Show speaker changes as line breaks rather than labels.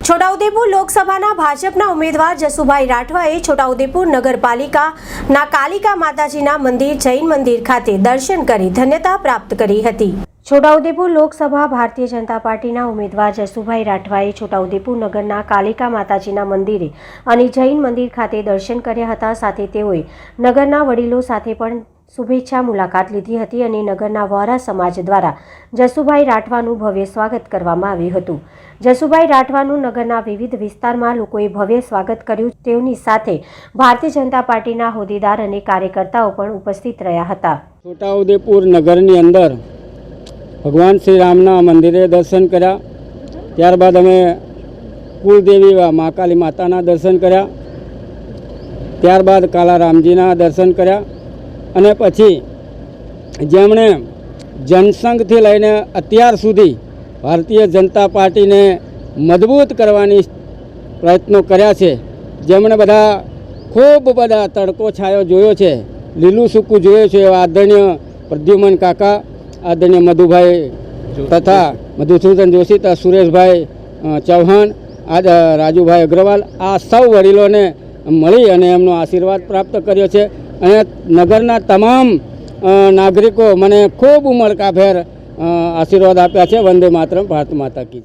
છોટાઉદેપુર લોકસભાના ભાજપના ઉમેદવાર જસુભાઈ રાઠવાએ છોટાઉદેપુર નગરપાલિકાના કાલિકા માતાજીના મંદિર જૈન મંદિર ખાતે દર્શન કરી ધન્યતા પ્રાપ્ત કરી હતી। છોટાઉદેપુર લોકસભા ભારતીય જનતા પાર્ટીના ઉમેદવાર જસુભાઈ રાઠવાએ છોટાઉદેપુર નગરના કાલિકા માતાજીના મંદિરે અને જૈન મંદિર ખાતે દર્શન કર્યા હતા। સાથે તેઓએ નગરના વડીલો સાથે પણ શુભેચ્છા મુલાકાત લીધી હતી અને નગરના વોરા સમાજ દ્વારા જસુભાઈ રાઠવાનું ભવ્ય સ્વાગત કરવામાં આવ્યું હતું। જસુભાઈ રાઠવાનું નગરના વિવિધ વિસ્તારમાં લોકોએ ભવ્ય સ્વાગત કર્યું। તેઓની સાથે ભારતીય જનતા પાર્ટીના હોદ્દેદાર અને કાર્યકર્તાઓ પણ ઉપસ્થિત રહ્યા હતા।
છોટાઉદેપુર નગરની અંદર ભગવાન શ્રી રામના મંદિરે દર્શન કર્યા, ત્યારબાદ અમે કુલદેવી મહાકાલી માતાના દર્શન કર્યા, ત્યારબાદ કાલારામજીના દર્શન કર્યા અને પછી જેમણે જનસંઘથી લઈને અત્યાર સુધી ભારતીય જનતા પાર્ટીને મજબૂત કરવાની પ્રયત્નો કર્યા છે, જેમણે બધા ખૂબ બધા તડકો છાયો જોયો છે, લીલું સૂકું જોયું છે, એવા આદરણીય પ્રદ્યુમન કાકા, આદરણીય મધુભાઈ તથા મધુસૂદન જોશી તથા સુરેશભાઈ ચૌહાણ, રાજુભાઈ અગ્રવાલ, આ સૌ વડીલોને મળી અને એમનો આશીર્વાદ પ્રાપ્ત કર્યો છે। અને નગરના તમામ નાગરિકો મને ખૂબ ઉમળકાભેર આશીર્વાદ આપ્યા છે। વંદે માતરમ, ભારત માતા કી।